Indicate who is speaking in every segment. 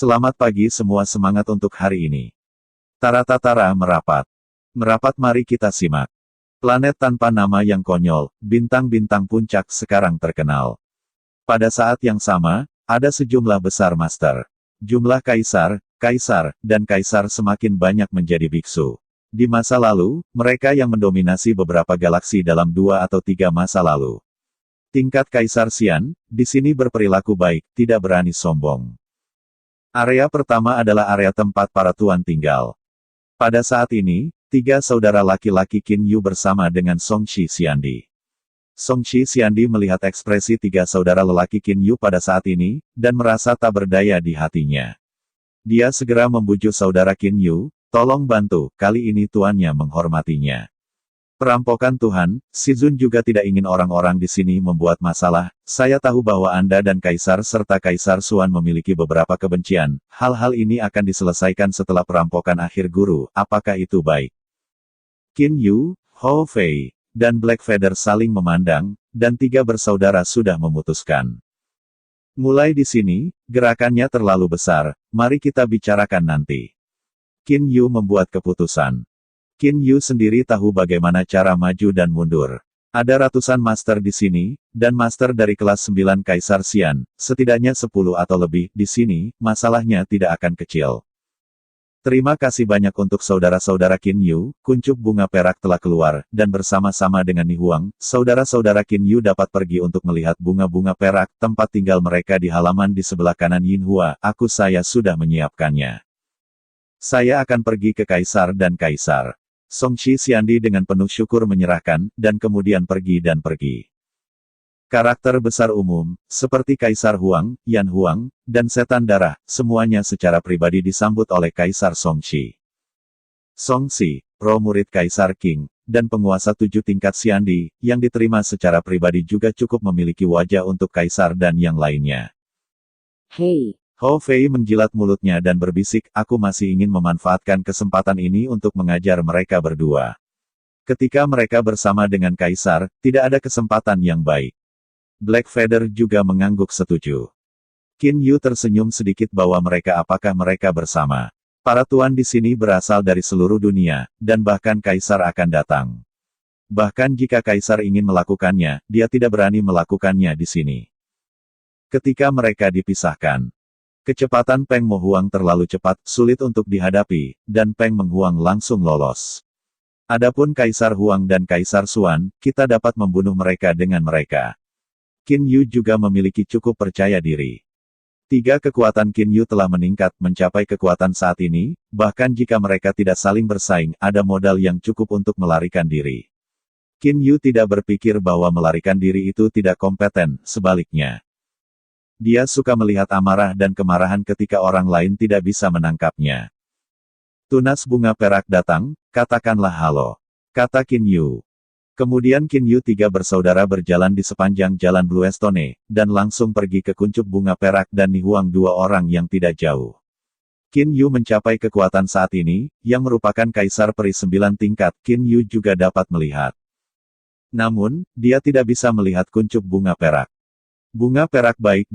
Speaker 1: Selamat pagi semua, semangat untuk hari ini. Tara-tara merapat. Merapat, mari kita simak. Planet tanpa nama yang konyol, bintang-bintang puncak sekarang terkenal. Pada saat yang sama, ada sejumlah besar master. Jumlah kaisar, dan kaisar semakin banyak menjadi biksu. Di masa lalu, mereka yang mendominasi beberapa galaksi dalam 2 atau 3 masa lalu. Tingkat Kaisar Xian, di sini berperilaku baik, tidak berani sombong. Area pertama adalah area tempat para tuan tinggal. Pada saat ini, 3 saudara laki-laki Qin Yu bersama dengan Song Shi Xiandi. Song Shi Xiandi melihat ekspresi 3 saudara lelaki Qin Yu pada saat ini, dan merasa tak berdaya di hatinya. Dia segera membujuk saudara Qin Yu, tolong bantu, kali ini tuannya menghormatinya. Perampokan Tuhan, Shizun juga tidak ingin orang-orang di sini membuat masalah. Saya tahu bahwa Anda dan Kaisar serta Kaisar Xuan memiliki beberapa kebencian. Hal-hal ini akan diselesaikan setelah perampokan akhir guru, apakah itu baik? Qin Yu, Hou Fei, dan Blackfeather saling memandang, dan 3 bersaudara sudah memutuskan. Mulai di sini, gerakannya terlalu besar, mari kita bicarakan nanti. Qin Yu membuat keputusan. Qin Yu sendiri tahu bagaimana cara maju dan mundur. Ada ratusan master di sini, dan master dari kelas 9 Kaisar Xian, setidaknya 10 atau lebih, di sini, masalahnya tidak akan kecil. Terima kasih banyak untuk saudara-saudara Qin Yu, kuncup bunga perak telah keluar, dan bersama-sama dengan Ni Huang, saudara-saudara Qin Yu dapat pergi untuk melihat bunga-bunga perak, tempat tinggal mereka di halaman di sebelah kanan Yin Hua, saya sudah menyiapkannya. Saya akan pergi ke Kaisar dan Kaisar. Song Shi Xiandi dengan penuh syukur menyerahkan, dan kemudian pergi. Karakter besar umum, seperti Kaisar Huang, Yan Huang, dan Setan Darah, semuanya secara pribadi disambut oleh Kaisar Song Shi. Song Shi, pro murid Kaisar Qing, dan penguasa 7 tingkat Xiandi, yang diterima secara pribadi juga cukup memiliki wajah untuk Kaisar dan yang lainnya.
Speaker 2: Hei.
Speaker 1: Hou Fei menjilat mulutnya dan berbisik, aku masih ingin memanfaatkan kesempatan ini untuk mengajar mereka berdua. Ketika mereka bersama dengan Kaisar, tidak ada kesempatan yang baik. Blackfeather juga mengangguk setuju. Qin Yu tersenyum sedikit bahwa apakah mereka bersama. Para tuan di sini berasal dari seluruh dunia, dan bahkan Kaisar akan datang. Bahkan jika Kaisar ingin melakukannya, dia tidak berani melakukannya di sini. Ketika mereka dipisahkan, kecepatan Peng Mo Huang terlalu cepat, sulit untuk dihadapi, dan Peng Meng Huang langsung lolos. Adapun Kaisar Huang dan Kaisar Xuan, kita dapat membunuh mereka dengan mereka. Qin Yu juga memiliki cukup percaya diri. 3 kekuatan Qin Yu telah meningkat mencapai kekuatan saat ini, bahkan jika mereka tidak saling bersaing, ada modal yang cukup untuk melarikan diri. Qin Yu tidak berpikir bahwa melarikan diri itu tidak kompeten, sebaliknya. Dia suka melihat amarah dan kemarahan ketika orang lain tidak bisa menangkapnya. Tunas bunga perak datang, katakanlah halo, kata Qin Yu. Kemudian Qin Yu 3 bersaudara berjalan di sepanjang jalan Bluestone, dan langsung pergi ke kuncup bunga perak dan Ni Huang 2 orang yang tidak jauh. Qin Yu mencapai kekuatan saat ini, yang merupakan Kaisar Peri 9 tingkat, Qin Yu juga dapat melihat. Namun, dia tidak bisa melihat kuncup bunga perak. Bunga perak baik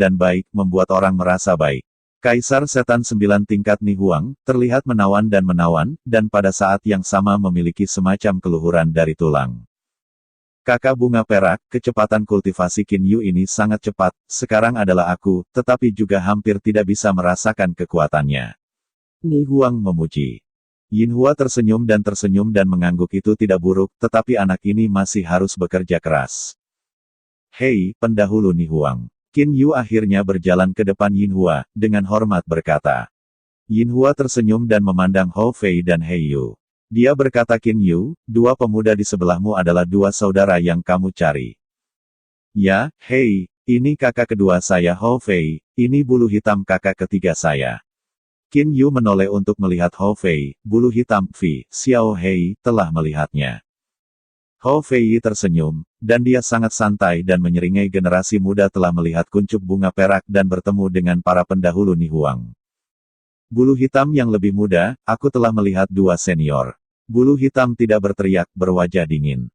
Speaker 1: membuat orang merasa baik. Kaisar Setan 9 tingkat Ni Huang, terlihat menawan, dan pada saat yang sama memiliki semacam keluhuran dari tulang. Kakak bunga perak, kecepatan kultivasi Qin Yu ini sangat cepat, sekarang adalah aku, tetapi juga hampir tidak bisa merasakan kekuatannya. Ni Huang memuji. Yin Hua tersenyum dan mengangguk, itu tidak buruk, tetapi anak ini masih harus bekerja keras. Hei, pendahulu Ni Huang. Qin Yu akhirnya berjalan ke depan Yin Hua, dengan hormat berkata. Yin Hua tersenyum dan memandang Hou Fei dan Hei Yu. Dia berkata, Qin Yu, 2 pemuda di sebelahmu adalah 2 saudara yang kamu cari. Ya, Hei, ini kakak kedua saya Hou Fei, ini bulu hitam kakak ketiga saya. Qin Yu menoleh untuk melihat Hou Fei, bulu hitam, Xiao Hei, telah melihatnya. Hou Fei tersenyum, dan dia sangat santai dan menyeringai generasi muda telah melihat kuncup bunga perak dan bertemu dengan para pendahulu Ni Huang. Bulu hitam yang lebih muda, aku telah melihat 2 senior. Bulu hitam tidak berteriak, berwajah dingin.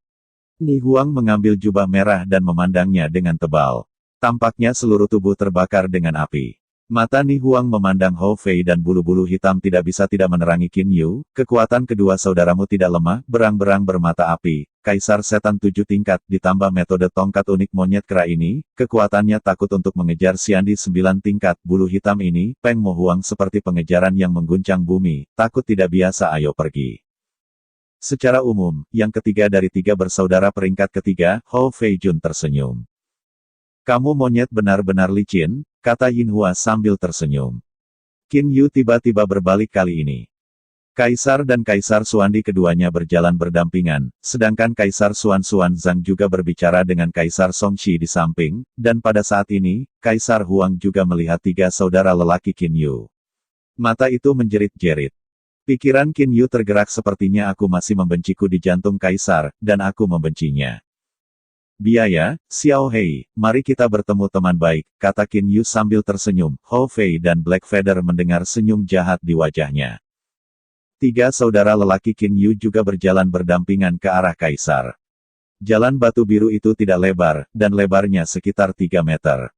Speaker 1: Ni Huang mengambil jubah merah dan memandangnya dengan tebal. Tampaknya seluruh tubuh terbakar dengan api. Mata Ni Huang memandang Hou Fei dan bulu-bulu hitam tidak bisa tidak menerangi Qin Yu, kekuatan kedua saudaramu tidak lemah, berang-berang bermata api, Kaisar Setan 7 tingkat ditambah metode tongkat unik monyet kera ini, kekuatannya takut untuk mengejar Xiandi 9 tingkat bulu hitam ini, Peng Mo Huang seperti pengejaran yang mengguncang bumi, takut tidak biasa ayo pergi. Secara umum, yang ketiga dari tiga bersaudara peringkat ketiga, Hou Fei Jun tersenyum. Kamu monyet benar-benar licin, kata Yin Hua sambil tersenyum. Qin Yu tiba-tiba berbalik kali ini. Kaisar dan Kaisar Xuandi keduanya berjalan berdampingan, sedangkan Kaisar Xuan Zhang juga berbicara dengan Kaisar Songxi di samping, dan pada saat ini, Kaisar Huang juga melihat tiga saudara lelaki Qin Yu. Mata itu menjerit-jerit. Pikiran Qin Yu tergerak sepertinya aku masih membenciku di jantung Kaisar, dan aku membencinya. Biaya, Xiao Hei, mari kita bertemu teman baik, kata Qin Yu sambil tersenyum. Hou Fei dan Black Feather mendengar senyum jahat di wajahnya. Tiga saudara lelaki Qin Yu juga berjalan berdampingan ke arah Kaisar. Jalan batu biru itu tidak lebar, dan lebarnya sekitar 3 meter.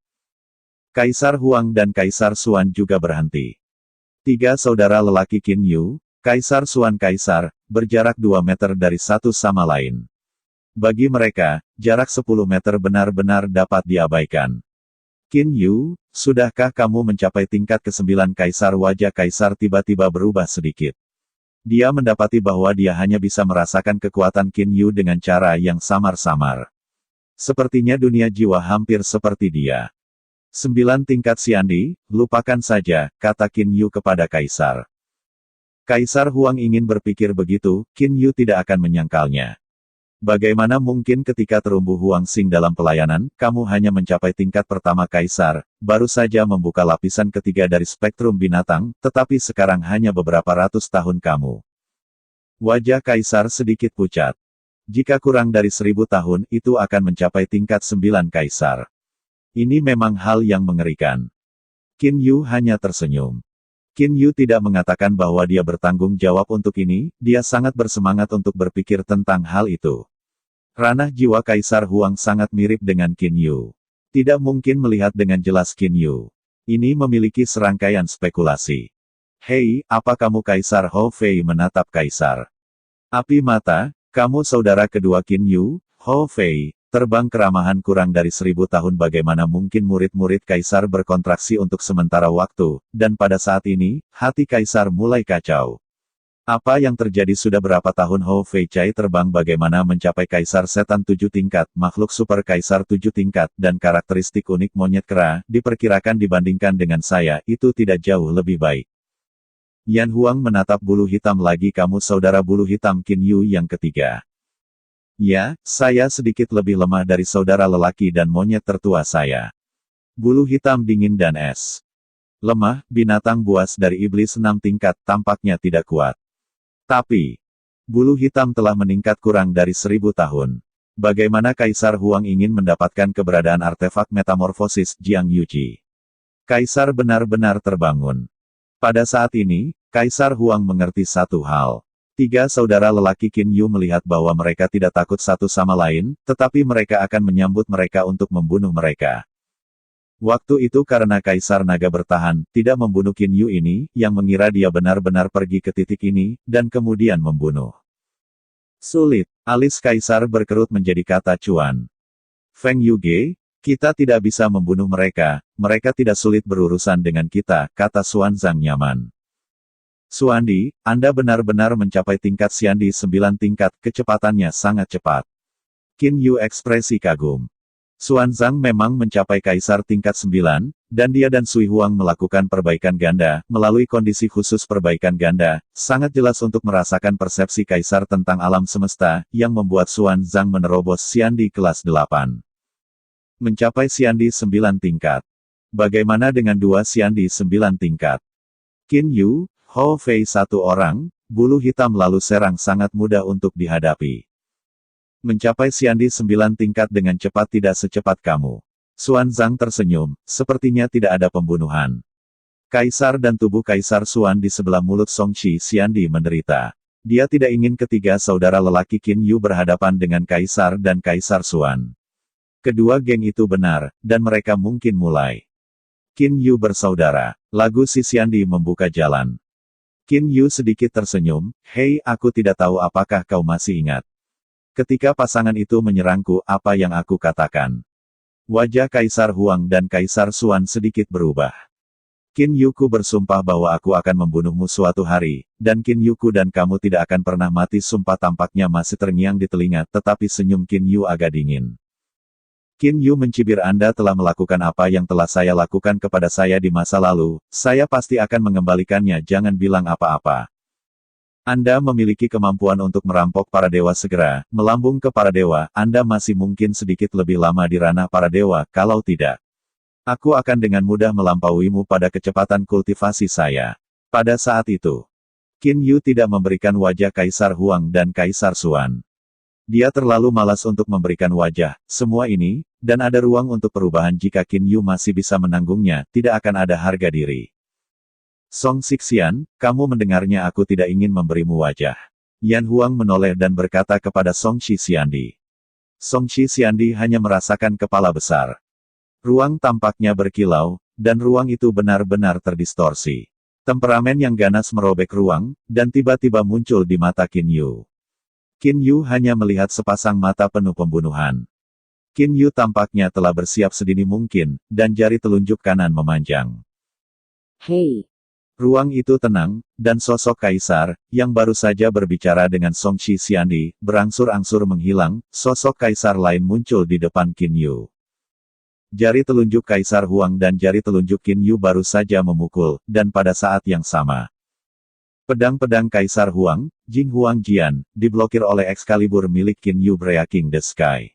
Speaker 1: Kaisar Huang dan Kaisar Xuan juga berhenti. Tiga saudara lelaki Qin Yu, Kaisar Xuan Kaisar, berjarak 2 meter dari satu sama lain. Bagi mereka, jarak 10 meter benar-benar dapat diabaikan. Qin Yu, sudahkah kamu mencapai tingkat ke-9 Kaisar? Wajah Kaisar tiba-tiba berubah sedikit. Dia mendapati bahwa dia hanya bisa merasakan kekuatan Qin Yu dengan cara yang samar-samar. Sepertinya dunia jiwa hampir seperti dia. 9 tingkat Xiandi, lupakan saja, kata Qin Yu kepada Kaisar. Kaisar Huang ingin berpikir begitu, Qin Yu tidak akan menyangkalnya. Bagaimana mungkin ketika terumbu Huang Xing dalam pelayanan, kamu hanya mencapai tingkat pertama Kaisar, baru saja membuka lapisan ketiga dari spektrum binatang, tetapi sekarang hanya beberapa ratus tahun kamu. Wajah Kaisar sedikit pucat. Jika kurang dari 1000 tahun, itu akan mencapai tingkat 9 Kaisar. Ini memang hal yang mengerikan. Qin Yu hanya tersenyum. Qin Yu tidak mengatakan bahwa dia bertanggung jawab untuk ini, dia sangat bersemangat untuk berpikir tentang hal itu. Ranah jiwa Kaisar Huang sangat mirip dengan Qin Yu. Tidak mungkin melihat dengan jelas Qin Yu. Ini memiliki serangkaian spekulasi. Hei, apa kamu Kaisar? Hou Fei menatap Kaisar. Api mata, kamu saudara kedua Qin Yu, Hou Fei. Terbang keramahan kurang dari 1000 tahun bagaimana mungkin murid-murid Kaisar berkontraksi untuk sementara waktu, dan pada saat ini, hati Kaisar mulai kacau. Apa yang terjadi sudah berapa tahun Hou Fei Chai terbang bagaimana mencapai Kaisar Setan 7 tingkat, makhluk super Kaisar 7 tingkat, dan karakteristik unik monyet kera, diperkirakan dibandingkan dengan saya, itu tidak jauh lebih baik. Yan Huang menatap bulu hitam lagi kamu saudara bulu hitam Qin Yu yang ketiga. Ya, saya sedikit lebih lemah dari saudara lelaki dan monyet tertua saya. Bulu hitam dingin dan es. Lemah, binatang buas dari iblis 6 tingkat tampaknya tidak kuat. Tapi, bulu hitam telah meningkat kurang dari 1000 tahun. Bagaimana Kaisar Huang ingin mendapatkan keberadaan artefak metamorfosis Jiang Yuji? Kaisar benar-benar terbangun. Pada saat ini, Kaisar Huang mengerti satu hal. Tiga saudara lelaki Qin Yu melihat bahwa mereka tidak takut satu sama lain, tetapi mereka akan menyambut mereka untuk membunuh mereka. Waktu itu karena Kaisar Naga bertahan, tidak membunuh Qin Yu ini, yang mengira dia benar-benar pergi ke titik ini, dan kemudian membunuh. Sulit, alis Kaisar berkerut menjadi kata cuan. Feng Yuge, kita tidak bisa membunuh mereka tidak sulit berurusan dengan kita, kata Xuan Zhang nyaman. Xuandi, Anda benar-benar mencapai tingkat Xiandi 9 tingkat, kecepatannya sangat cepat. Qin Yu ekspresi kagum. Xuan Zhang memang mencapai Kaisar tingkat 9, dan dia dan Sui Huang melakukan perbaikan ganda, melalui kondisi khusus perbaikan ganda, sangat jelas untuk merasakan persepsi Kaisar tentang alam semesta, yang membuat Xuan Zhang menerobos Xiandi kelas 8. Mencapai Xiandi 9 tingkat. Bagaimana dengan 2 Xiandi 9 tingkat? Qin Yu, Hou Fei satu orang, bulu hitam lalu serang sangat mudah untuk dihadapi. Mencapai Xiandi 9 tingkat dengan cepat tidak secepat kamu. Xuan Zhang tersenyum, sepertinya tidak ada pembunuhan. Kaisar dan tubuh Kaisar Xuan di sebelah mulut Songxi Xiandi menderita. Dia tidak ingin ketiga saudara lelaki Qin Yu berhadapan dengan Kaisar dan Kaisar Xuan. Kedua geng itu benar, dan mereka mungkin mulai. Qin Yu bersaudara. Lagu Xixuandi membuka jalan. Qin Yu sedikit tersenyum, "Hei, aku tidak tahu apakah kau masih ingat. Ketika pasangan itu menyerangku, apa yang aku katakan?" Wajah Kaisar Huang dan Kaisar Xuan sedikit berubah. "Qin Yuku bersumpah bahwa aku akan membunuhmu suatu hari, dan Qin Yuku dan kamu tidak akan pernah mati." Sumpah tampaknya masih terngiang di telinga, tetapi senyum Qin Yu agak dingin. "Qin Yu mencibir, Anda telah melakukan apa yang telah saya lakukan kepada saya di masa lalu, saya pasti akan mengembalikannya, jangan bilang apa-apa. Anda memiliki kemampuan untuk merampok para dewa segera, melambung ke para dewa, Anda masih mungkin sedikit lebih lama di ranah para dewa, kalau tidak. Aku akan dengan mudah melampauimu pada kecepatan kultivasi saya." Pada saat itu, Qin Yu tidak memberikan wajah Kaisar Huang dan Kaisar Xuan. Dia terlalu malas untuk memberikan wajah, semua ini, dan ada ruang untuk perubahan jika Qin Yu masih bisa menanggungnya, tidak akan ada harga diri. "Song Xixian, kamu mendengarnya, aku tidak ingin memberimu wajah." Yan Huang menoleh dan berkata kepada Song Xixiandi. Song Xixiandi hanya merasakan kepala besar. Ruang tampaknya berkilau, dan ruang itu benar-benar terdistorsi. Temperamen yang ganas merobek ruang, dan tiba-tiba muncul di mata Qin Yu. Qin Yu hanya melihat sepasang mata penuh pembunuhan. Qin Yu tampaknya telah bersiap sedini mungkin, dan jari telunjuk kanan memanjang.
Speaker 2: Hei,
Speaker 1: Ruang itu tenang, dan sosok Kaisar, yang baru saja berbicara dengan Song Xixiandi, berangsur-angsur menghilang, sosok Kaisar lain muncul di depan Qin Yu. Jari telunjuk Kaisar Huang dan jari telunjuk Qin Yu baru saja memukul, dan pada saat yang sama, pedang-pedang Kaisar Huang, Jing Huang Jian, diblokir oleh Excalibur milik Qin Yu Breaking the Sky.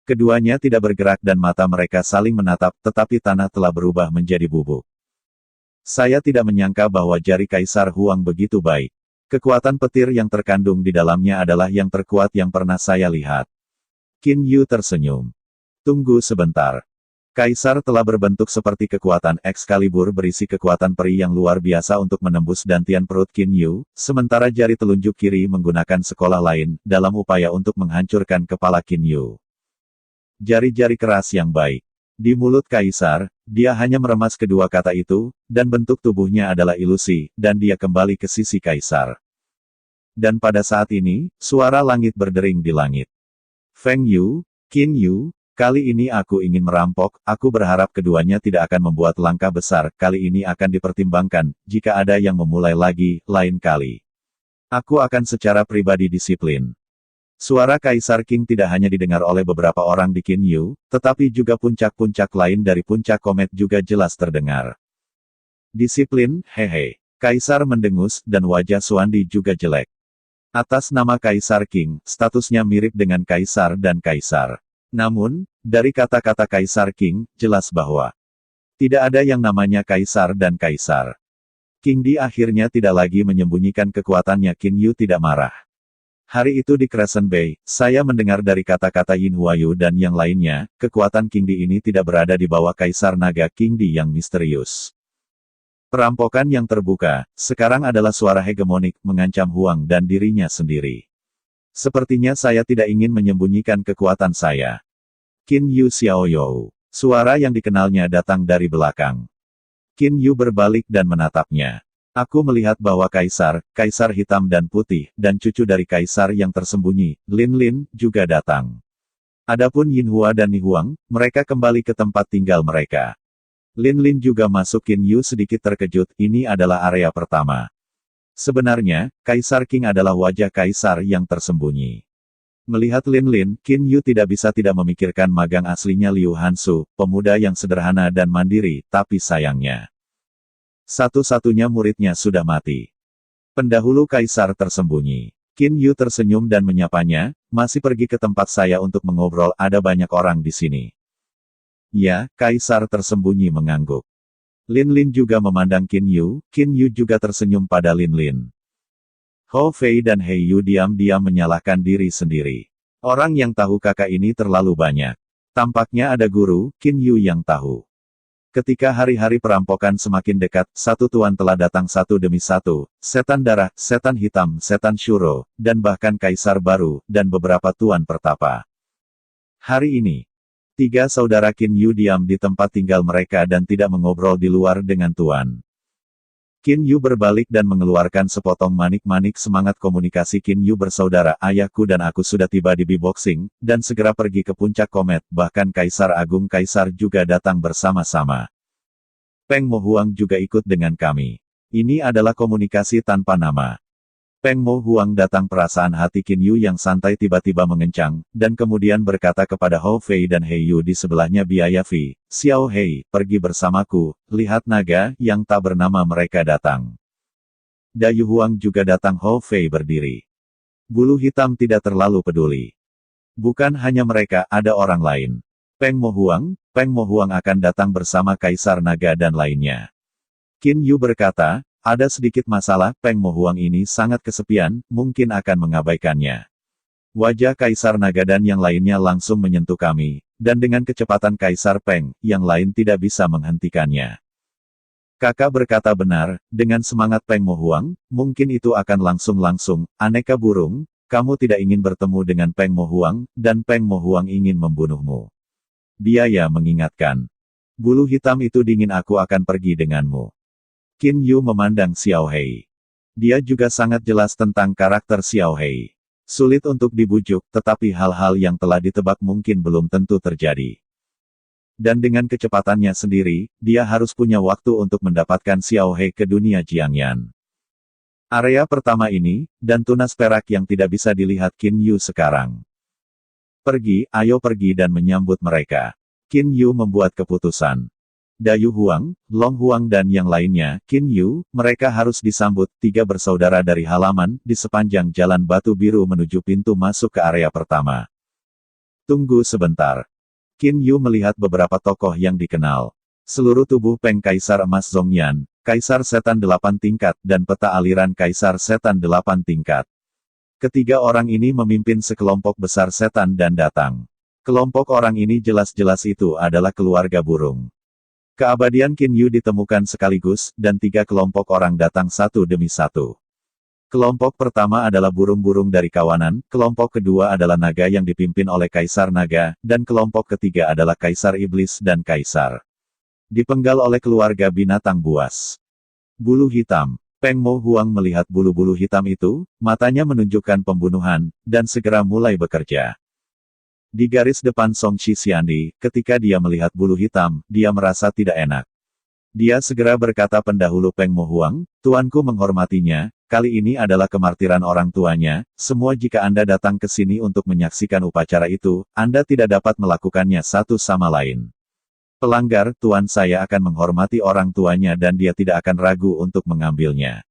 Speaker 1: Keduanya tidak bergerak dan mata mereka saling menatap, tetapi tanah telah berubah menjadi bubuk. Saya tidak menyangka bahwa jari Kaisar Huang begitu baik. Kekuatan petir yang terkandung di dalamnya adalah yang terkuat yang pernah saya lihat. Qin Yu tersenyum. Tunggu sebentar. Kaisar telah berbentuk seperti kekuatan Excalibur berisi kekuatan peri yang luar biasa untuk menembus dantian perut Qin Yu, sementara jari telunjuk kiri menggunakan sekolah lain, dalam upaya untuk menghancurkan kepala Qin Yu. Jari-jari keras yang baik. Di mulut Kaisar, dia hanya meremas kedua kata itu, dan bentuk tubuhnya adalah ilusi, dan dia kembali ke sisi Kaisar. Dan pada saat ini, suara langit berdering di langit. "Feng Yu, Qin Yu, kali ini aku ingin merampok, aku berharap keduanya tidak akan membuat langkah besar, kali ini akan dipertimbangkan, jika ada yang memulai lagi, lain kali. Aku akan secara pribadi disiplin." Suara Kaisar Qing tidak hanya didengar oleh beberapa orang di Qin Yu, tetapi juga puncak-puncak lain dari puncak komet juga jelas terdengar. "Disiplin, hehe." Kaisar mendengus, dan wajah Xuandi juga jelek. Atas nama Kaisar Qing, statusnya mirip dengan Kaisar dan Kaisar. Namun, dari kata-kata Kaisar Qing, jelas bahwa tidak ada yang namanya Kaisar dan Kaisar. Qing Di akhirnya tidak lagi menyembunyikan kekuatannya. Qin Yu tidak marah. "Hari itu di Crescent Bay, saya mendengar dari kata-kata Yin Huayu dan yang lainnya, kekuatan Qing Di ini tidak berada di bawah Kaisar Naga Qing Di yang misterius. Perampokan yang terbuka, sekarang adalah suara hegemonik, mengancam Huang dan dirinya sendiri. Sepertinya saya tidak ingin menyembunyikan kekuatan saya." Qin Yu Xiaoyou. Suara yang dikenalnya datang dari belakang. Qin Yu berbalik dan menatapnya. "Aku melihat bahwa Kaisar, Kaisar hitam dan putih, dan cucu dari Kaisar yang tersembunyi, Lin Lin, juga datang. Adapun Yin Hua dan Ni Huang, mereka kembali ke tempat tinggal mereka." Lin Lin juga masuk. Qin Yu sedikit terkejut, ini adalah area pertama. Sebenarnya, Kaisar Qing adalah wajah Kaisar yang tersembunyi. Melihat Lin Lin, Qin Yu tidak bisa tidak memikirkan magang aslinya Liu Hansu, pemuda yang sederhana dan mandiri, tapi sayangnya, satu-satunya muridnya sudah mati. Pendahulu Kaisar tersembunyi. Qin Yu tersenyum dan menyapanya, "Masih pergi ke tempat saya untuk mengobrol, ada banyak orang di sini." "Ya," Kaisar tersembunyi mengangguk. Lin Lin juga memandang Qin Yu juga tersenyum pada Lin Lin. Ho Fei dan Hei Yu diam-diam menyalahkan diri sendiri. Orang yang tahu kakak ini terlalu banyak. Tampaknya ada guru, Qin Yu yang tahu. Ketika hari-hari perampokan semakin dekat, satu tuan telah datang satu demi satu, setan darah, setan hitam, setan Shuro, dan bahkan kaisar baru, dan beberapa tuan pertapa. Hari ini, Tiga saudara Qin Yu diam di tempat tinggal mereka dan tidak mengobrol di luar dengan Tuan. Qin Yu berbalik dan mengeluarkan sepotong manik-manik semangat komunikasi. Qin Yu bersaudara, ayahku dan aku sudah tiba di B-Boxing, dan segera pergi ke puncak komet, bahkan Kaisar Agung Kaisar juga datang bersama-sama. Peng Mo Huang juga ikut dengan kami. Ini adalah komunikasi tanpa nama. Peng Mo Huang datang. Perasaan hati Qin Yu yang santai tiba-tiba mengencang, dan kemudian berkata kepada Hou Fei dan He Yu di sebelahnya, Biaya Fi, Xiao Hei, pergi bersamaku, lihat naga yang tak bernama mereka datang. Dayu Huang juga datang. Hou Fei berdiri. Bulu hitam tidak terlalu peduli. Bukan hanya mereka, ada orang lain. Peng Mo Huang akan datang bersama Kaisar Naga dan lainnya. Qin Yu berkata, ada sedikit masalah, Peng Mo Huang ini sangat kesepian, mungkin akan mengabaikannya. Wajah Kaisar Naga dan yang lainnya langsung menyentuh kami, dan dengan kecepatan Kaisar Peng, yang lain tidak bisa menghentikannya. Kakak berkata benar, dengan semangat Peng Mo Huang, mungkin itu akan langsung-langsung, aneka burung, kamu tidak ingin bertemu dengan Peng Mo Huang, dan Peng Mo Huang ingin membunuhmu. Biaya mengingatkan. Bulu hitam itu dingin, aku akan pergi denganmu. Qin Yu memandang Xiao Hei. Dia juga sangat jelas tentang karakter Xiao Hei. Sulit untuk dibujuk, tetapi hal-hal yang telah ditebak mungkin belum tentu terjadi. Dan dengan kecepatannya sendiri, dia harus punya waktu untuk mendapatkan Xiao Hei ke dunia Jiangyan. Area pertama ini, dan tunas perak yang tidak bisa dilihat Qin Yu sekarang. Pergi, ayo pergi dan menyambut mereka. Qin Yu membuat keputusan. Dayu Huang, Long Huang dan yang lainnya, Qin Yu, mereka harus disambut. Tiga bersaudara dari halaman, di sepanjang jalan batu biru menuju pintu masuk ke area pertama. Tunggu sebentar. Qin Yu melihat beberapa tokoh yang dikenal. Seluruh tubuh Peng Kaisar Emas Zhongyan, Kaisar Setan 8 tingkat, dan peta aliran Kaisar Setan 8 tingkat. Ketiga orang ini memimpin sekelompok besar setan dan datang. Kelompok orang ini jelas-jelas itu adalah keluarga burung. Keabadian Qin Yu ditemukan sekaligus, dan tiga kelompok orang datang satu demi satu. Kelompok pertama adalah burung-burung dari kawanan, kelompok kedua adalah naga yang dipimpin oleh Kaisar Naga, dan kelompok ketiga adalah Kaisar Iblis dan Kaisar. Dipenggal oleh keluarga binatang buas. Bulu hitam. Peng Mo Huang melihat bulu-bulu hitam itu, matanya menunjukkan pembunuhan, dan segera mulai bekerja. Di garis depan Song Xixiandi, ketika dia melihat bulu hitam, dia merasa tidak enak. Dia segera berkata, pendahulu Peng Mo Huang, tuanku menghormatinya, kali ini adalah kemartiran orang tuanya, semua jika Anda datang ke sini untuk menyaksikan upacara itu, Anda tidak dapat melakukannya satu sama lain. Pelanggar, tuan saya akan menghormati orang tuanya dan dia tidak akan ragu untuk mengambilnya.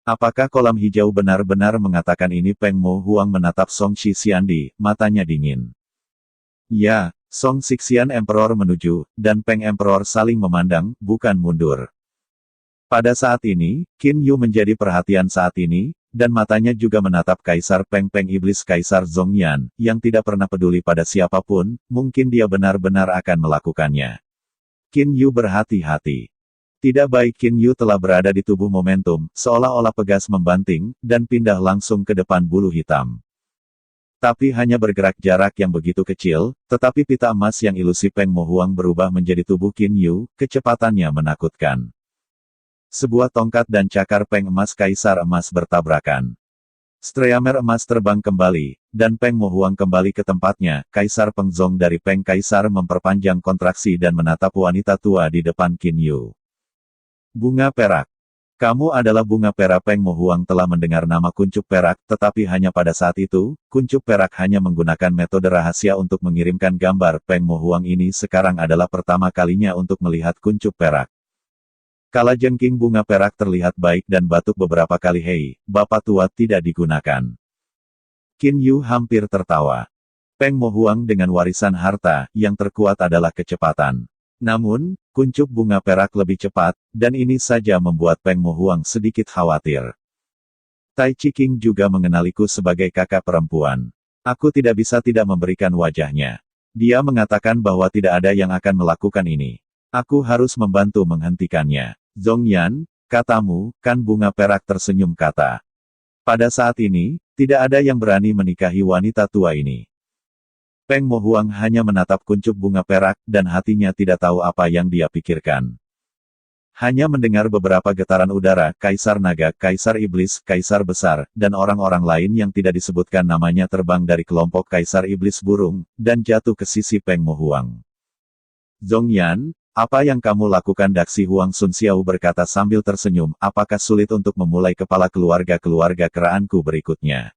Speaker 1: Apakah kolam hijau benar-benar mengatakan ini? Peng Mo Huang menatap Song Xixiandi, matanya dingin. Ya, Song Xixian Emperor menuju, dan Peng Emperor saling memandang, bukan mundur. Pada saat ini, Qin Yu menjadi perhatian saat ini, dan matanya juga menatap Kaisar Peng Iblis Kaisar Zhongyan, yang tidak pernah peduli pada siapapun, mungkin dia benar-benar akan melakukannya. Qin Yu berhati-hati. Tidak baik. Qin Yu telah berada di tubuh momentum, seolah-olah pegas membanting, dan pindah langsung ke depan bulu hitam. Tapi hanya bergerak jarak yang begitu kecil, tetapi pita emas yang ilusi Peng Mo Huang berubah menjadi tubuh Qin Yu, kecepatannya menakutkan. Sebuah tongkat dan cakar Peng emas Kaisar emas bertabrakan. Streamer emas terbang kembali, dan Peng Mo Huang kembali ke tempatnya. Kaisar Peng Zong dari Peng Kaisar memperpanjang kontraksi dan menatap wanita tua di depan Qin Yu. Bunga perak. Kamu adalah bunga perak. Peng Mo Huang telah mendengar nama kuncup perak, tetapi hanya pada saat itu, kuncup perak hanya menggunakan metode rahasia untuk mengirimkan gambar. Peng Mo Huang ini sekarang adalah pertama kalinya untuk melihat kuncup perak. Kalajengking bunga perak terlihat baik dan batuk beberapa kali. Hei, bapak tua, tidak digunakan. Qin Yu hampir tertawa. Peng Mo Huang dengan warisan harta, yang terkuat adalah kecepatan. Namun, kuncup bunga perak lebih cepat, dan ini saja membuat Peng Mo Huang sedikit khawatir. Tai Chi King juga mengenaliku sebagai kakak perempuan. Aku tidak bisa tidak memberikan wajahnya. Dia mengatakan bahwa tidak ada yang akan melakukan ini. Aku harus membantu menghentikannya. Zhongyan, katamu, kan? Bunga perak tersenyum kata. Pada saat ini, tidak ada yang berani menikahi wanita tua ini. Peng Mo Huang hanya menatap kuncup bunga perak, dan hatinya tidak tahu apa yang dia pikirkan. Hanya mendengar beberapa getaran udara, Kaisar Naga, Kaisar Iblis, Kaisar Besar, dan orang-orang lain yang tidak disebutkan namanya terbang dari kelompok Kaisar Iblis Burung, dan jatuh ke sisi Peng Mo Huang. Zhongyan, apa yang kamu lakukan? Daksi Huang Sun Xiao berkata sambil tersenyum, apakah sulit untuk memulai kepala keluarga-keluarga keraanku berikutnya?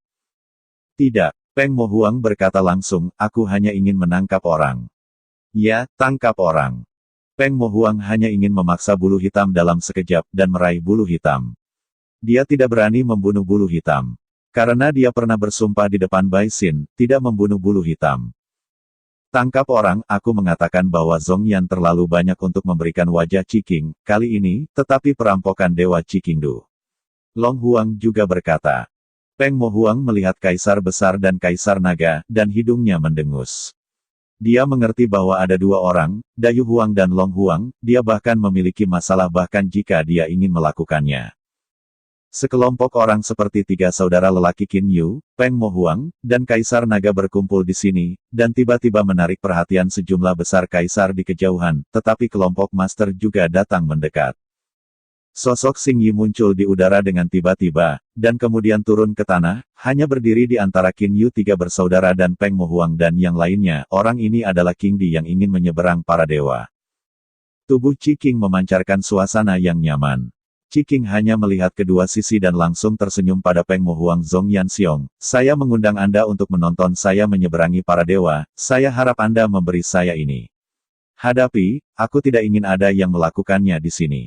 Speaker 1: Tidak, Peng Mo Huang berkata langsung, aku hanya ingin menangkap orang. Ya, tangkap orang. Peng Mo Huang hanya ingin memaksa bulu hitam dalam sekejap, dan meraih bulu hitam. Dia tidak berani membunuh bulu hitam. Karena dia pernah bersumpah di depan Bai Xin, tidak membunuh bulu hitam. Tangkap orang, aku mengatakan bahwa Zhongyan terlalu banyak untuk memberikan wajah Ciking, kali ini, tetapi perampokan Dewa Cikingdu. Long Huang juga berkata. Peng Mo Huang melihat Kaisar Besar dan Kaisar Naga, dan hidungnya mendengus. Dia mengerti bahwa ada dua orang, Dayu Huang dan Long Huang, dia bahkan memiliki masalah bahkan jika dia ingin melakukannya. Sekelompok orang seperti tiga saudara lelaki Qin Yu, Peng Mo Huang, dan Kaisar Naga berkumpul di sini, dan tiba-tiba menarik perhatian sejumlah besar kaisar di kejauhan, tetapi kelompok master juga datang mendekat. Sosok Xing Yi muncul di udara dengan tiba-tiba, dan kemudian turun ke tanah, hanya berdiri di antara Qin Yu tiga bersaudara dan Peng Mo Huang dan yang lainnya. Orang ini adalah King Di yang ingin menyeberang para dewa. Tubuh Ciking memancarkan suasana yang nyaman. Ciking hanya melihat kedua sisi dan langsung tersenyum pada Peng Mo Huang. Zhongyan Xiong, saya mengundang Anda untuk menonton saya menyeberangi para dewa, saya harap Anda memberi saya ini. Hadapi, aku tidak ingin ada yang melakukannya di sini.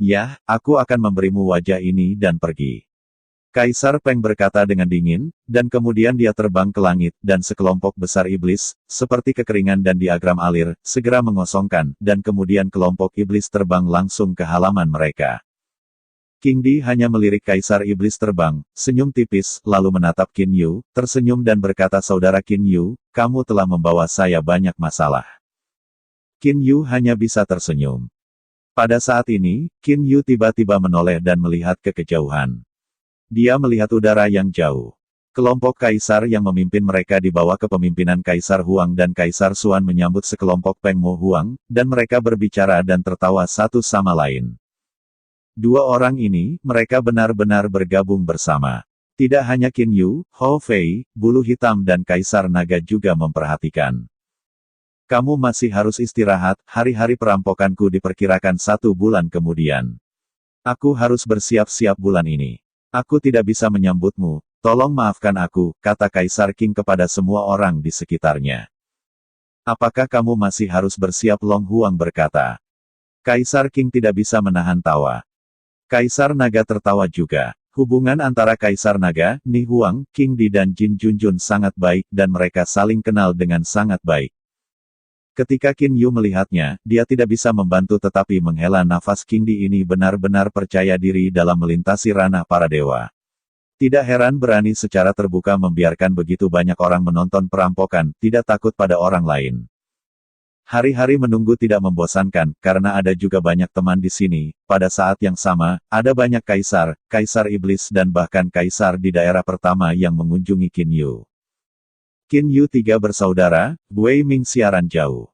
Speaker 1: Ya, aku akan memberimu wajah ini dan pergi. Kaisar Peng berkata dengan dingin, dan kemudian dia terbang ke langit, dan sekelompok besar iblis, seperti kekeringan dan diagram alir, segera mengosongkan, dan kemudian kelompok iblis terbang langsung ke halaman mereka. King Di hanya melirik Kaisar Iblis terbang, senyum tipis, lalu menatap Qin Yu, tersenyum dan berkata saudara Qin Yu, kamu telah membawa saya banyak masalah. Qin Yu hanya bisa tersenyum. Pada saat ini, Qin Yu tiba-tiba menoleh dan melihat ke kejauhan. Dia melihat udara yang jauh. Kelompok kaisar yang memimpin mereka di bawah kepemimpinan Kaisar Huang dan Kaisar Xuan menyambut sekelompok Peng Mo Huang, dan mereka berbicara dan tertawa satu sama lain. Dua orang ini, mereka benar-benar bergabung bersama. Tidak hanya Qin Yu, Hou Fei, Bulu Hitam dan Kaisar Naga juga memperhatikan. Kamu masih harus istirahat, hari-hari perampokanku diperkirakan 1 bulan kemudian. Aku harus bersiap-siap bulan ini. Aku tidak bisa menyambutmu, tolong maafkan aku, kata Kaisar Qing kepada semua orang di sekitarnya. Apakah kamu masih harus bersiap? Long Huang berkata. Kaisar Qing tidak bisa menahan tawa. Kaisar Naga tertawa juga. Hubungan antara Kaisar Naga, Ni Huang, King Di dan Jin Junjun sangat baik, dan mereka saling kenal dengan sangat baik. Ketika Qin Yu melihatnya, dia tidak bisa membantu tetapi menghela nafas. King Di ini benar-benar percaya diri dalam melintasi ranah para dewa. Tidak heran berani secara terbuka membiarkan begitu banyak orang menonton perampokan, tidak takut pada orang lain. Hari-hari menunggu tidak membosankan, karena ada juga banyak teman di sini. Pada saat yang sama, ada banyak kaisar, kaisar iblis dan bahkan kaisar di daerah pertama yang mengunjungi Qin Yu. Qin Yu tiga bersaudara, Wei Ming siaran jauh.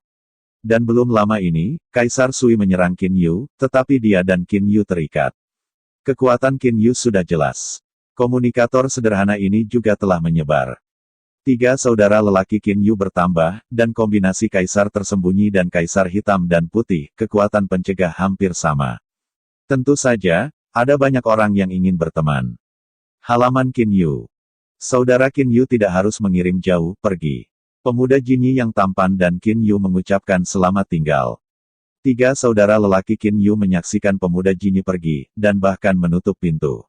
Speaker 1: Dan belum lama ini, Kaisar Sui menyerang Qin Yu, tetapi dia dan Qin Yu terikat. Kekuatan Qin Yu sudah jelas. Komunikator sederhana ini juga telah menyebar. Tiga saudara lelaki Qin Yu bertambah, dan kombinasi Kaisar tersembunyi dan Kaisar hitam dan putih, kekuatan pencegah hampir sama. Tentu saja, ada banyak orang yang ingin berteman. Halaman Qin Yu. Saudara Qin Yu tidak harus mengirim jauh, pergi. Pemuda Jinyi yang tampan dan Qin Yu mengucapkan selamat tinggal. Tiga saudara lelaki Qin Yu menyaksikan pemuda Jinyi pergi, dan bahkan menutup pintu.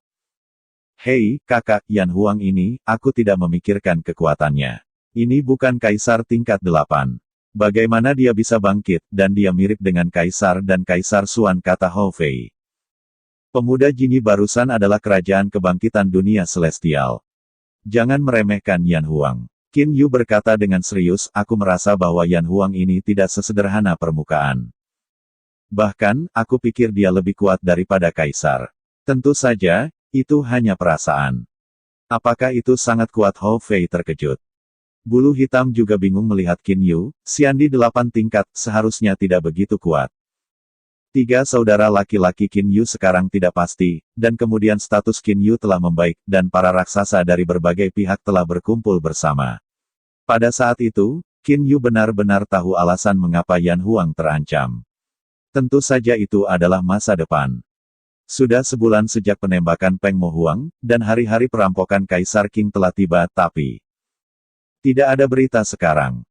Speaker 1: Hei, kakak, Yan Huang ini, aku tidak memikirkan kekuatannya. Ini bukan Kaisar tingkat 8. Bagaimana dia bisa bangkit, dan dia mirip dengan Kaisar dan Kaisar Xuan, kata Hou Fei. Pemuda Jinyi barusan adalah kerajaan kebangkitan dunia celestial. Jangan meremehkan Yan Huang. Qin Yu berkata dengan serius, aku merasa bahwa Yan Huang ini tidak sesederhana permukaan. Bahkan, aku pikir dia lebih kuat daripada Kaisar. Tentu saja, itu hanya perasaan. Apakah itu sangat kuat? Hou Fei terkejut. Bulu hitam juga bingung melihat Qin Yu, Xiandi 8 tingkat, seharusnya tidak begitu kuat. 3 saudara laki-laki Qin Yu sekarang tidak pasti, dan kemudian status Qin Yu telah membaik, dan para raksasa dari berbagai pihak telah berkumpul bersama. Pada saat itu, Qin Yu benar-benar tahu alasan mengapa Yan Huang terancam. Tentu saja itu adalah masa depan. Sudah sebulan sejak penembakan Peng Mo Huang, dan hari-hari perampokan Kaisar Qing telah tiba, tapi tidak ada berita sekarang.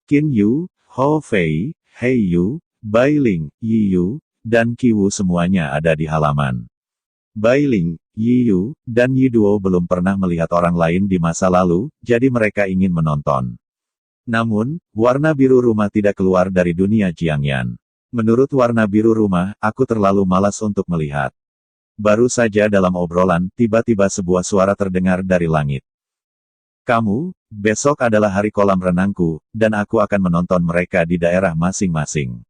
Speaker 1: Qin Yu, Hou Fei, Hei Yu, Bai Ling, Yi Yu, dan Qi Wu semuanya ada di halaman. Bai Ling, Yi Yu, dan Yi Duo belum pernah melihat orang lain di masa lalu, jadi mereka ingin menonton. Namun, warna biru rumah tidak keluar dari dunia Jiangyan. Menurut warna biru rumah, aku terlalu malas untuk melihat. Baru saja dalam obrolan, tiba-tiba sebuah suara terdengar dari langit. Kamu, besok adalah hari kolam renangku, dan aku akan menonton mereka di daerah masing-masing.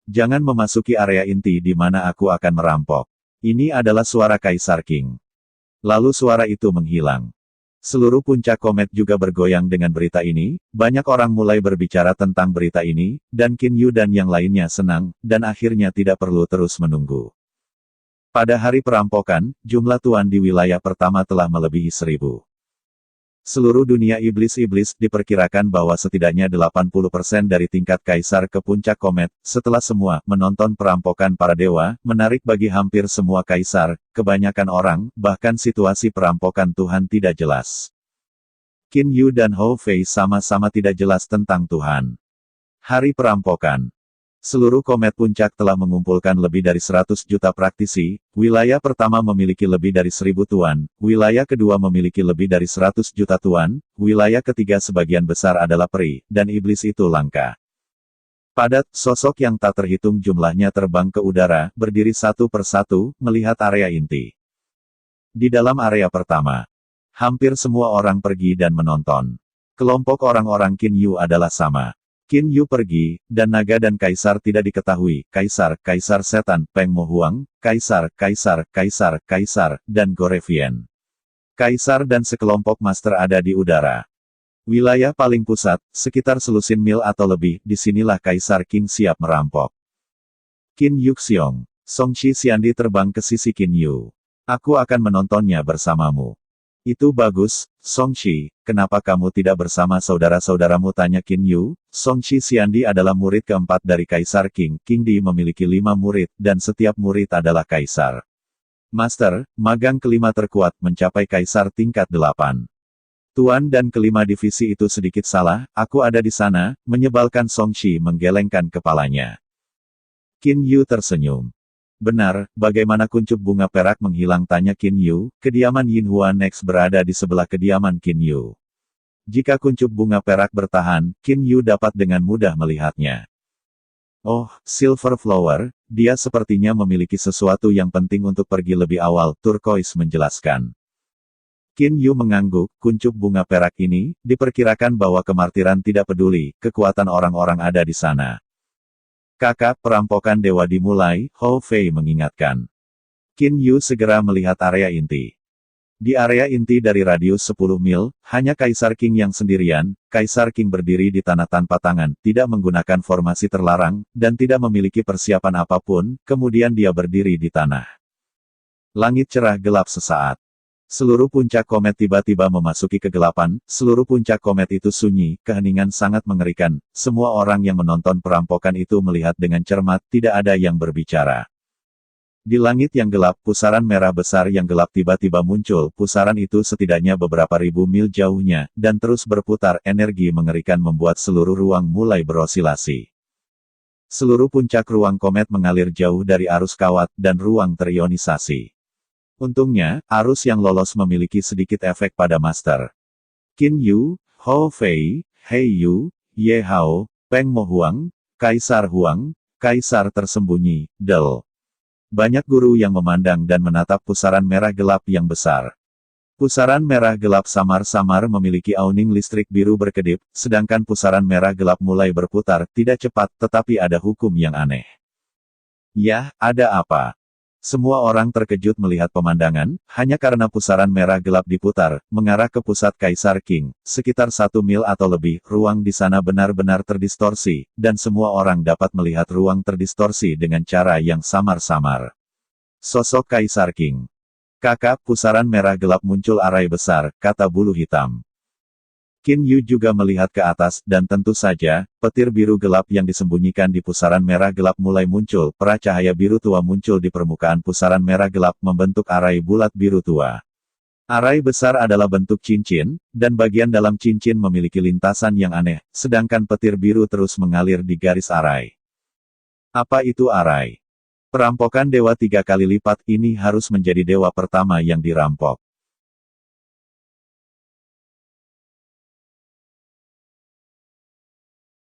Speaker 1: Jangan memasuki area inti di mana aku akan merampok. Ini adalah suara Kaisar Qing. Lalu suara itu menghilang. Seluruh puncak komet juga bergoyang dengan berita ini, banyak orang mulai berbicara tentang berita ini, dan Qin Yu dan yang lainnya senang, dan akhirnya tidak perlu terus menunggu. Pada hari perampokan, jumlah tuan di wilayah pertama telah melebihi 1000. Seluruh dunia iblis-iblis diperkirakan bahwa setidaknya 80% dari tingkat kaisar ke puncak komet, setelah semua menonton perampokan para dewa, menarik bagi hampir semua kaisar, kebanyakan orang, bahkan situasi perampokan Tuhan tidak jelas. Qin Yu dan Hou Fei sama-sama tidak jelas tentang Tuhan. Hari perampokan. Seluruh komet puncak telah mengumpulkan lebih dari 100 juta praktisi, wilayah pertama memiliki lebih dari 1000 tuan, wilayah kedua memiliki lebih dari 100 juta tuan, wilayah ketiga sebagian besar adalah peri, dan iblis itu langka. Padat, sosok yang tak terhitung jumlahnya terbang ke udara, berdiri satu persatu, melihat area inti. Di dalam area pertama, hampir semua orang pergi dan menonton. Kelompok orang-orang Qin Yu adalah sama. Qin Yu pergi, dan naga dan kaisar tidak diketahui, kaisar setan, Peng Mo Huang, kaisar, dan Gorevian. Kaisar dan sekelompok master ada di udara. Wilayah paling pusat, sekitar selusin mil atau lebih, disinilah Kaisar Qing siap merampok. Qin Yuxiong, Songqi Xiandi terbang ke sisi Qin Yu. Aku akan menontonnya bersamamu. Itu bagus, Songqi, kenapa kamu tidak bersama saudara-saudaramu, tanya Qin Yu. Songqi Xiandi adalah murid keempat dari Kaisar Qing. Qing Di memiliki 5 murid, dan setiap murid adalah kaisar. Master, magang kelima terkuat, mencapai kaisar tingkat 8. Tuan dan kelima divisi itu sedikit salah, aku ada di sana, menyebalkan. Songqi menggelengkan kepalanya. Qin Yu tersenyum. Benar, bagaimana kuncup bunga perak menghilang, tanya Qin Yu. Kediaman Yin Hua Next berada di sebelah kediaman Qin Yu. Jika kuncup bunga perak bertahan, Qin Yu dapat dengan mudah melihatnya. Oh, Silver Flower, dia sepertinya memiliki sesuatu yang penting untuk pergi lebih awal, Turquoise menjelaskan. Qin Yu mengangguk, kuncup bunga perak ini, diperkirakan bahwa kemartiran tidak peduli, kekuatan orang-orang ada di sana. Kakak, perampokan dewa dimulai, Hou Fei mengingatkan. Qin Yu segera melihat area inti. Di area inti dari radius 10 mil, hanya Kaisar Qing yang sendirian. Kaisar Qing berdiri di tanah tanpa tangan, tidak menggunakan formasi terlarang, dan tidak memiliki persiapan apapun, kemudian dia berdiri di tanah. Langit cerah gelap sesaat. Seluruh puncak komet tiba-tiba memasuki kegelapan, seluruh puncak komet itu sunyi, keheningan sangat mengerikan, semua orang yang menonton perampokan itu melihat dengan cermat, tidak ada yang berbicara. Di langit yang gelap, pusaran merah besar yang gelap tiba-tiba muncul, pusaran itu setidaknya beberapa ribu mil jauhnya, dan terus berputar, energi mengerikan membuat seluruh ruang mulai berosilasi. Seluruh puncak ruang komet mengalir jauh dari arus kawat, dan ruang terionisasi. Untungnya, arus yang lolos memiliki sedikit efek pada Master. Qin Yu, Hou Fei, Hei Yu, Ye Hao, Peng Mo Huang, Kaisar Huang, Kaisar tersembunyi, Del. Banyak guru yang memandang dan menatap pusaran merah gelap yang besar. Pusaran merah gelap samar-samar memiliki auning listrik biru berkedip, sedangkan pusaran merah gelap mulai berputar, tidak cepat, tetapi ada hukum yang aneh. Yah, ada apa? Semua orang terkejut melihat pemandangan, hanya karena pusaran merah gelap diputar, mengarah ke pusat Kaisar King, sekitar 1 mil atau lebih. Ruang di sana benar-benar terdistorsi, dan semua orang dapat melihat ruang terdistorsi dengan cara yang samar-samar. Sosok Kaisar King. Kakak, pusaran merah gelap muncul arai besar, kata bulu hitam. Qin Yu juga melihat ke atas, dan tentu saja, petir biru gelap yang disembunyikan di pusaran merah gelap mulai muncul. Pera cahaya biru tua muncul di permukaan pusaran merah gelap membentuk arai bulat biru tua. Arai besar adalah bentuk cincin, dan bagian dalam cincin memiliki lintasan yang aneh, sedangkan petir biru terus mengalir di garis arai. Apa itu arai? Perampokan dewa 3 kali lipat ini harus menjadi dewa pertama yang dirampok.